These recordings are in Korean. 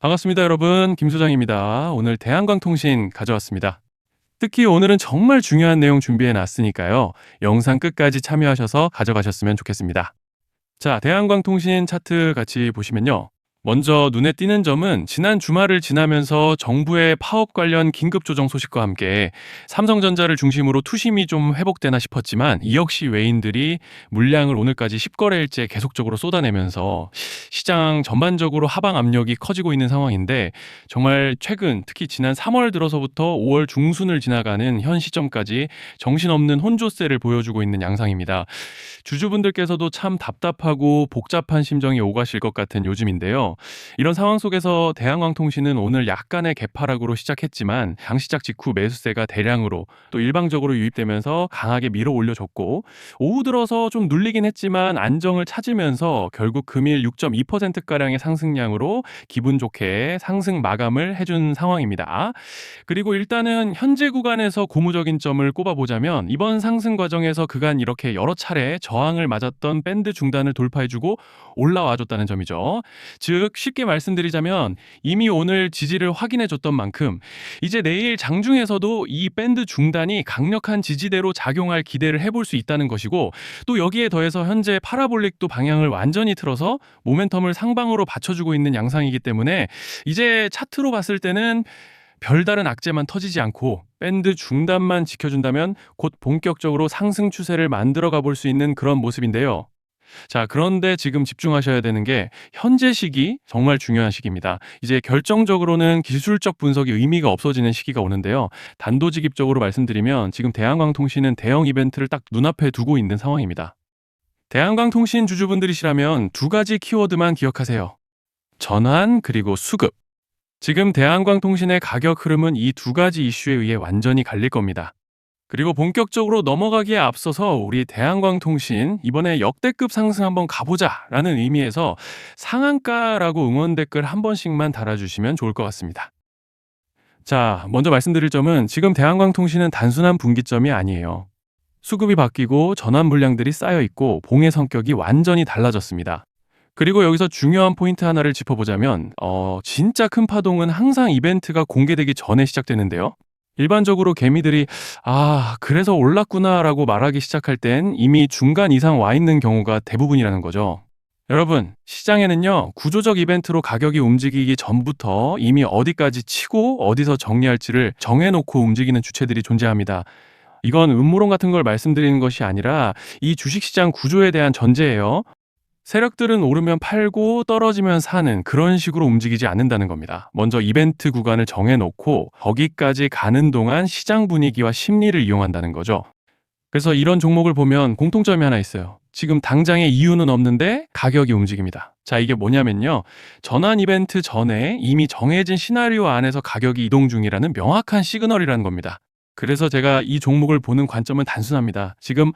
반갑습니다, 여러분. 김 소장입니다. 오늘 대한광통신 가져왔습니다. 특히 오늘은 정말 중요한 내용 준비해 놨으니까요. 영상 끝까지 참여하셔서 가져가셨으면 좋겠습니다. 자, 대한광통신 차트 같이 보시면요. 먼저 눈에 띄는 점은 지난 주말을 지나면서 정부의 파업 관련 긴급 조정 소식과 함께 삼성전자를 중심으로 투심이 좀 회복되나 싶었지만 이 역시 외인들이 물량을 오늘까지 10거래일째 계속적으로 쏟아내면서 시장 전반적으로 하방 압력이 커지고 있는 상황인데, 정말 최근 특히 지난 3월 들어서부터 5월 중순을 지나가는 현 시점까지 정신없는 혼조세를 보여주고 있는 양상입니다. 주주분들께서도 참 답답하고 복잡한 심정이 오가실 것 같은 요즘인데요. 이런 상황 속에서 대한광통신은 오늘 약간의 개파락으로 시작했지만 장시작 직후 매수세가 대량으로 또 일방적으로 유입되면서 강하게 밀어 올려줬고, 오후 들어서 좀 눌리긴 했지만 안정을 찾으면서 결국 금일 6.2%가량의 상승량으로 기분 좋게 상승 마감을 해준 상황입니다. 그리고 일단은 현재 구간에서 고무적인 점을 꼽아보자면, 이번 상승 과정에서 그간 이렇게 여러 차례 저항을 맞았던 밴드 중단을 돌파해주고 올라와줬다는 점이죠. 즉 쉽게 말씀드리자면 이미 오늘 지지를 확인해줬던 만큼 이제 내일 장중에서도 이 밴드 중단이 강력한 지지대로 작용할 기대를 해볼 수 있다는 것이고, 또 여기에 더해서 현재 파라볼릭도 방향을 완전히 틀어서 모멘텀을 상방으로 받쳐주고 있는 양상이기 때문에 이제 차트로 봤을 때는 별다른 악재만 터지지 않고 밴드 중단만 지켜준다면 곧 본격적으로 상승 추세를 만들어 가볼 수 있는 그런 모습인데요. 자, 그런데 지금 집중하셔야 되는 게 현재 시기 정말 중요한 시기입니다. 이제 결정적으로는 기술적 분석이 의미가 없어지는 시기가 오는데요. 단도직입적으로 말씀드리면 지금 대한광통신은 대형 이벤트를 딱 눈앞에 두고 있는 상황입니다. 대한광통신 주주분들이시라면 두 가지 키워드만 기억하세요. 전환 그리고 수급. 지금 대한광통신의 가격 흐름은 이 두 가지 이슈에 의해 완전히 갈릴 겁니다. 그리고 본격적으로 넘어가기에 앞서서 우리 대한광통신 이번에 역대급 상승 한번 가보자 라는 의미에서 상한가라고 응원 댓글 한 번씩만 달아주시면 좋을 것 같습니다. 자, 먼저 말씀드릴 점은 지금 대한광통신은 단순한 분기점이 아니에요. 수급이 바뀌고 전환 물량들이 쌓여 있고 봉의 성격이 완전히 달라졌습니다. 그리고 여기서 중요한 포인트 하나를 짚어보자면 진짜 큰 파동은 항상 이벤트가 공개되기 전에 시작되는데요. 일반적으로 개미들이 그래서 올랐구나 라고 말하기 시작할 땐 이미 중간 이상 와 있는 경우가 대부분이라는 거죠. 여러분, 시장에는요, 구조적 이벤트로 가격이 움직이기 전부터 이미 어디까지 치고 어디서 정리할지를 정해놓고 움직이는 주체들이 존재합니다. 이건 음모론 같은 걸 말씀드리는 것이 아니라 이 주식시장 구조에 대한 전제예요. 세력들은 오르면 팔고 떨어지면 사는 그런 식으로 움직이지 않는다는 겁니다. 먼저 이벤트 구간을 정해놓고 거기까지 가는 동안 시장 분위기와 심리를 이용한다는 거죠. 그래서 이런 종목을 보면 공통점이 하나 있어요. 지금 당장의 이유는 없는데 가격이 움직입니다. 자, 이게 뭐냐면요. 전환 이벤트 전에 이미 정해진 시나리오 안에서 가격이 이동 중이라는 명확한 시그널이라는 겁니다. 그래서 제가 이 종목을 보는 관점은 단순합니다. 지금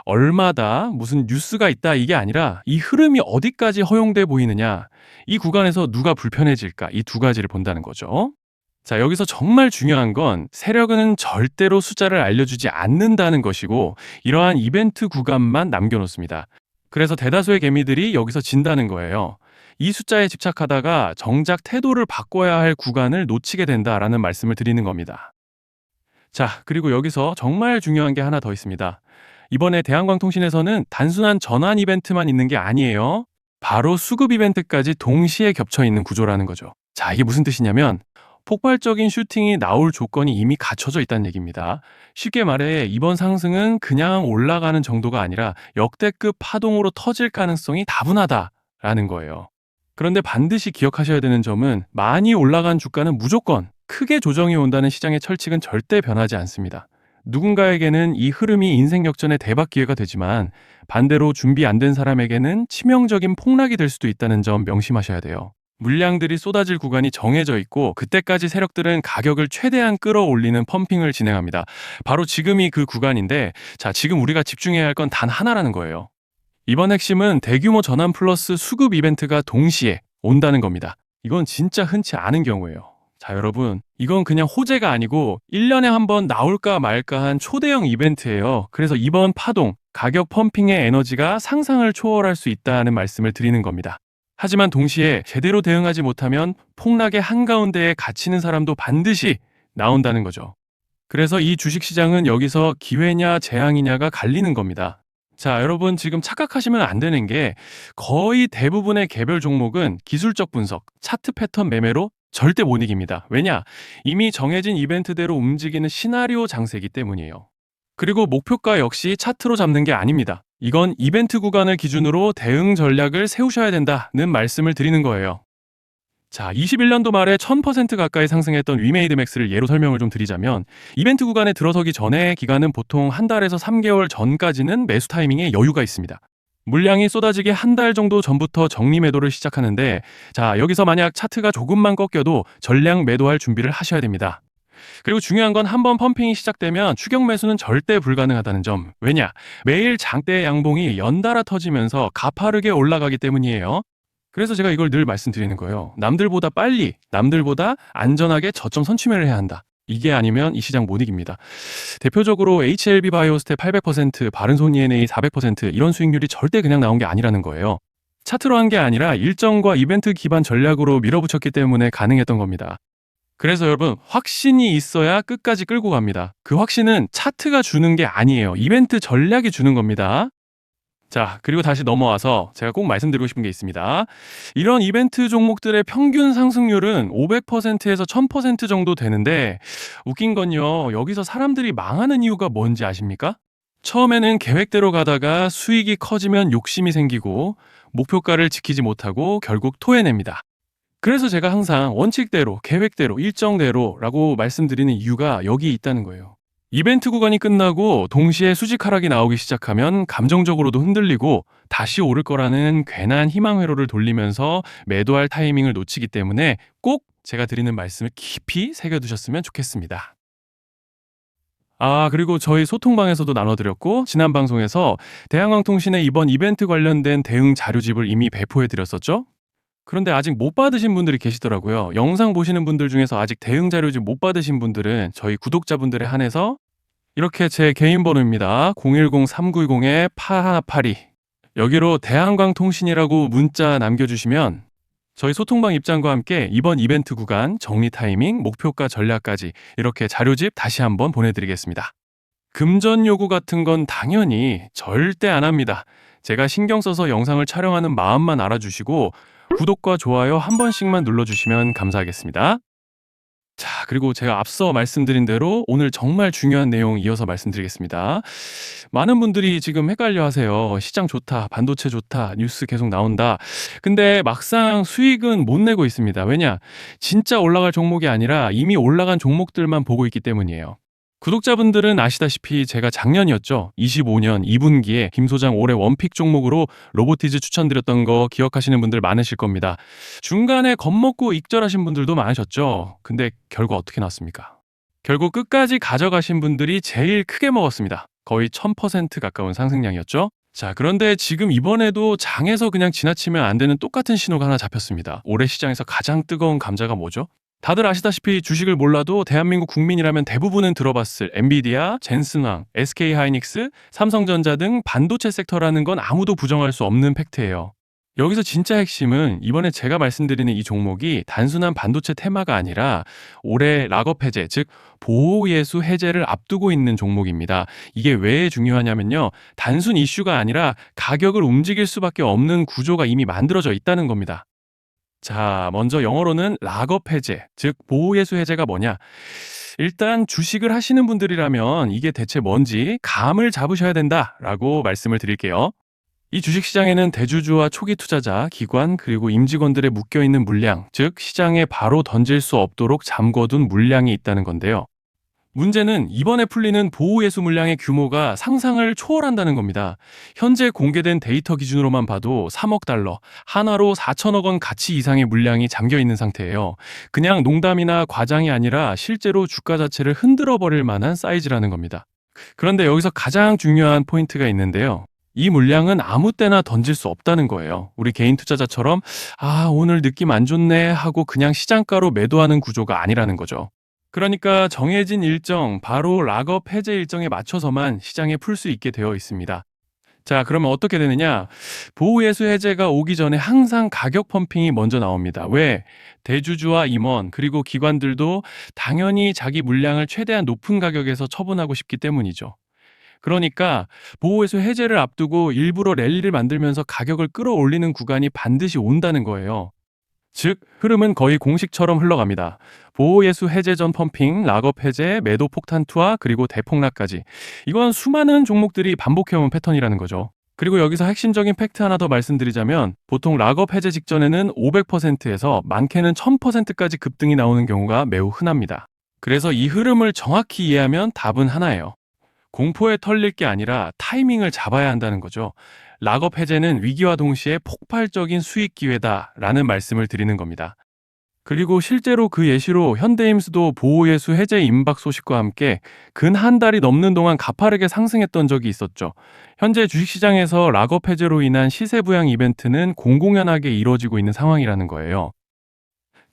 얼마다 무슨 뉴스가 있다 이게 아니라 이 흐름이 어디까지 허용돼 보이느냐, 이 구간에서 누가 불편해질까, 이 두 가지를 본다는 거죠. 자, 여기서 정말 중요한 건 세력은 절대로 숫자를 알려주지 않는다는 것이고 이러한 이벤트 구간만 남겨놓습니다. 그래서 대다수의 개미들이 여기서 진다는 거예요. 이 숫자에 집착하다가 정작 태도를 바꿔야 할 구간을 놓치게 된다라는 말씀을 드리는 겁니다. 자, 그리고 여기서 정말 중요한 게 하나 더 있습니다. 이번에 대한광통신에서는 단순한 전환 이벤트만 있는 게 아니에요. 바로 수급 이벤트까지 동시에 겹쳐 있는 구조라는 거죠. 자, 이게 무슨 뜻이냐면 폭발적인 슈팅이 나올 조건이 이미 갖춰져 있다는 얘기입니다. 쉽게 말해 이번 상승은 그냥 올라가는 정도가 아니라 역대급 파동으로 터질 가능성이 다분하다라는 거예요. 그런데 반드시 기억하셔야 되는 점은 많이 올라간 주가는 무조건 크게 조정이 온다는 시장의 철칙은 절대 변하지 않습니다. 누군가에게는 이 흐름이 인생 역전의 대박 기회가 되지만 반대로 준비 안 된 사람에게는 치명적인 폭락이 될 수도 있다는 점 명심하셔야 돼요. 물량들이 쏟아질 구간이 정해져 있고 그때까지 세력들은 가격을 최대한 끌어올리는 펌핑을 진행합니다. 바로 지금이 그 구간인데, 자, 지금 우리가 집중해야 할 건 단 하나라는 거예요. 이번 핵심은 대규모 전환 플러스 수급 이벤트가 동시에 온다는 겁니다. 이건 진짜 흔치 않은 경우예요. 자, 여러분, 이건 그냥 호재가 아니고 1년에 한 번 나올까 말까 한 초대형 이벤트예요. 그래서 이번 파동, 가격 펌핑의 에너지가 상상을 초월할 수 있다는 말씀을 드리는 겁니다. 하지만 동시에 제대로 대응하지 못하면 폭락의 한가운데에 갇히는 사람도 반드시 나온다는 거죠. 그래서 이 주식시장은 여기서 기회냐 재앙이냐가 갈리는 겁니다. 자, 여러분 지금 착각하시면 안 되는 게 거의 대부분의 개별 종목은 기술적 분석, 차트 패턴 매매로 절대 못 이깁니다. 왜냐? 이미 정해진 이벤트대로 움직이는 시나리오 장세이기 때문이에요. 그리고 목표가 역시 차트로 잡는 게 아닙니다. 이건 이벤트 구간을 기준으로 대응 전략을 세우셔야 된다는 말씀을 드리는 거예요. 자, 21년도 말에 1000% 가까이 상승했던 위메이드맥스를 예로 설명을 좀 드리자면 이벤트 구간에 들어서기 전에 기간은 보통 한 달에서 3개월 전까지는 매수 타이밍에 여유가 있습니다. 물량이 쏟아지기 한 달 정도 전부터 정리 매도를 시작하는데 자, 여기서 만약 차트가 조금만 꺾여도 전량 매도할 준비를 하셔야 됩니다. 그리고 중요한 건 한번 펌핑이 시작되면 추격 매수는 절대 불가능하다는 점. 왜냐? 매일 장대 양봉이 연달아 터지면서 가파르게 올라가기 때문이에요. 그래서 제가 이걸 늘 말씀드리는 거예요. 남들보다 빨리, 남들보다 안전하게 저점 선취매를 해야 한다. 이게 아니면 이 시장 못 이깁니다. 대표적으로 HLB 바이오스텝 800%, 바른손 ENA 400% 이런 수익률이 절대 그냥 나온 게 아니라는 거예요. 차트로 한 게 아니라 일정과 이벤트 기반 전략으로 밀어붙였기 때문에 가능했던 겁니다. 그래서 여러분, 확신이 있어야 끝까지 끌고 갑니다. 그 확신은 차트가 주는 게 아니에요. 이벤트 전략이 주는 겁니다. 자, 그리고 다시 넘어와서 제가 꼭 말씀드리고 싶은 게 있습니다. 이런 이벤트 종목들의 평균 상승률은 500%에서 1000% 정도 되는데 웃긴 건요. 여기서 사람들이 망하는 이유가 뭔지 아십니까? 처음에는 계획대로 가다가 수익이 커지면 욕심이 생기고 목표가를 지키지 못하고 결국 토해냅니다. 그래서 제가 항상 원칙대로, 계획대로, 일정대로라고 말씀드리는 이유가 여기 있다는 거예요. 이벤트 구간이 끝나고 동시에 수직 하락이 나오기 시작하면 감정적으로도 흔들리고 다시 오를 거라는 괜한 희망 회로를 돌리면서 매도할 타이밍을 놓치기 때문에 꼭 제가 드리는 말씀을 깊이 새겨두셨으면 좋겠습니다. 아, 그리고 저희 소통방에서도 나눠드렸고 지난 방송에서 대한광통신의 이번 이벤트 관련된 대응 자료집을 이미 배포해드렸었죠? 그런데 아직 못 받으신 분들이 계시더라고요. 영상 보시는 분들 중에서 아직 대응 자료집 못 받으신 분들은 저희 구독자분들에 한해서 이렇게 제 개인 번호입니다. 010-3910-8182 여기로 대한광통신이라고 문자 남겨주시면 저희 소통방 입장과 함께 이번 이벤트 구간 정리 타이밍, 목표가 전략까지 이렇게 자료집 다시 한번 보내드리겠습니다. 금전 요구 같은 건 당연히 절대 안 합니다. 제가 신경 써서 영상을 촬영하는 마음만 알아주시고 구독과 좋아요 한 번씩만 눌러주시면 감사하겠습니다. 자, 그리고 제가 앞서 말씀드린 대로 오늘 정말 중요한 내용 이어서 말씀드리겠습니다. 많은 분들이 지금 헷갈려 하세요. 시장 좋다, 반도체 좋다, 뉴스 계속 나온다. 근데 막상 수익은 못 내고 있습니다. 왜냐? 진짜 올라갈 종목이 아니라 이미 올라간 종목들만 보고 있기 때문이에요. 구독자분들은 아시다시피 제가 작년이었죠. 25년 2분기에 김 소장 올해 원픽 종목으로 로보티즈 추천드렸던 거 기억하시는 분들 많으실 겁니다. 중간에 겁먹고 익절하신 분들도 많으셨죠. 근데 결과 어떻게 났습니까? 결국 끝까지 가져가신 분들이 제일 크게 먹었습니다. 거의 1000% 가까운 상승량이었죠. 자, 그런데 지금 이번에도 장에서 그냥 지나치면 안 되는 똑같은 신호가 하나 잡혔습니다. 올해 시장에서 가장 뜨거운 감자가 뭐죠? 다들 아시다시피 주식을 몰라도 대한민국 국민이라면 대부분은 들어봤을 엔비디아, 젠슨왕, SK하이닉스, 삼성전자 등 반도체 섹터라는 건 아무도 부정할 수 없는 팩트예요. 여기서 진짜 핵심은 이번에 제가 말씀드리는 이 종목이 단순한 반도체 테마가 아니라 올해 락업 해제, 즉 보호예수 해제를 앞두고 있는 종목입니다. 이게 왜 중요하냐면요. 단순 이슈가 아니라 가격을 움직일 수밖에 없는 구조가 이미 만들어져 있다는 겁니다. 자, 먼저 영어로는 락업 해제, 즉 보호예수 해제가 뭐냐? 일단 주식을 하시는 분들이라면 이게 대체 뭔지 감을 잡으셔야 된다라고 말씀을 드릴게요. 이 주식시장에는 대주주와 초기 투자자, 기관, 그리고 임직원들의 묶여있는 물량, 즉 시장에 바로 던질 수 없도록 잠궈둔 물량이 있다는 건데요. 문제는 이번에 풀리는 보호예수 물량의 규모가 상상을 초월한다는 겁니다. 현재 공개된 데이터 기준으로만 봐도 3억 달러, 하나로 4천억 원 가치 이상의 물량이 잠겨 있는 상태예요. 그냥 농담이나 과장이 아니라 실제로 주가 자체를 흔들어 버릴 만한 사이즈라는 겁니다. 그런데 여기서 가장 중요한 포인트가 있는데요. 이 물량은 아무 때나 던질 수 없다는 거예요. 우리 개인 투자자처럼 오늘 느낌 안 좋네 하고 그냥 시장가로 매도하는 구조가 아니라는 거죠. 그러니까 정해진 일정, 바로 락업 해제 일정에 맞춰서만 시장에 풀 수 있게 되어 있습니다. 자, 그러면 어떻게 되느냐? 보호예수 해제가 오기 전에 항상 가격 펌핑이 먼저 나옵니다. 왜? 대주주와 임원, 그리고 기관들도 당연히 자기 물량을 최대한 높은 가격에서 처분하고 싶기 때문이죠. 그러니까 보호예수 해제를 앞두고 일부러 랠리를 만들면서 가격을 끌어올리는 구간이 반드시 온다는 거예요. 즉, 흐름은 거의 공식처럼 흘러갑니다. 보호예수 해제 전 펌핑, 락업 해제, 매도 폭탄 투하, 그리고 대폭락까지. 이건 수많은 종목들이 반복해온 패턴이라는 거죠. 그리고 여기서 핵심적인 팩트 하나 더 말씀드리자면 보통 락업 해제 직전에는 500%에서 많게는 1000%까지 급등이 나오는 경우가 매우 흔합니다. 그래서 이 흐름을 정확히 이해하면 답은 하나예요. 공포에 털릴 게 아니라 타이밍을 잡아야 한다는 거죠. 락업 해제는 위기와 동시에 폭발적인 수익 기회다라는 말씀을 드리는 겁니다. 그리고 실제로 그 예시로 현대임수도 보호예수 해제 임박 소식과 함께 근 한 달이 넘는 동안 가파르게 상승했던 적이 있었죠. 현재 주식시장에서 락업 해제로 인한 시세 부양 이벤트는 공공연하게 이루어지고 있는 상황이라는 거예요.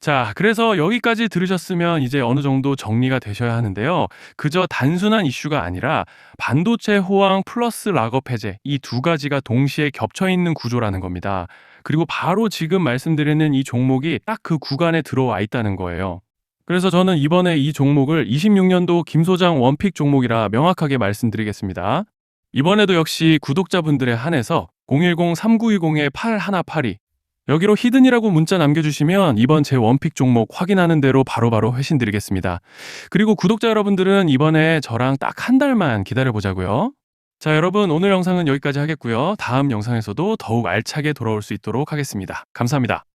자, 그래서 여기까지 들으셨으면 이제 어느 정도 정리가 되셔야 하는데요. 그저 단순한 이슈가 아니라 반도체 호황 플러스 락업 해제 이 두 가지가 동시에 겹쳐 있는 구조라는 겁니다. 그리고 바로 지금 말씀드리는 이 종목이 딱 그 구간에 들어와 있다는 거예요. 그래서 저는 이번에 이 종목을 26년도 김 소장 원픽 종목이라 명확하게 말씀드리겠습니다. 이번에도 역시 구독자분들에 한해서 010-3920-8182 여기로 히든이라고 문자 남겨주시면 이번 제 원픽 종목 확인하는 대로 바로바로 회신 드리겠습니다. 그리고 구독자 여러분들은 이번에 저랑 딱 한 달만 기다려보자고요. 자, 여러분 오늘 영상은 여기까지 하겠고요. 다음 영상에서도 더욱 알차게 돌아올 수 있도록 하겠습니다. 감사합니다.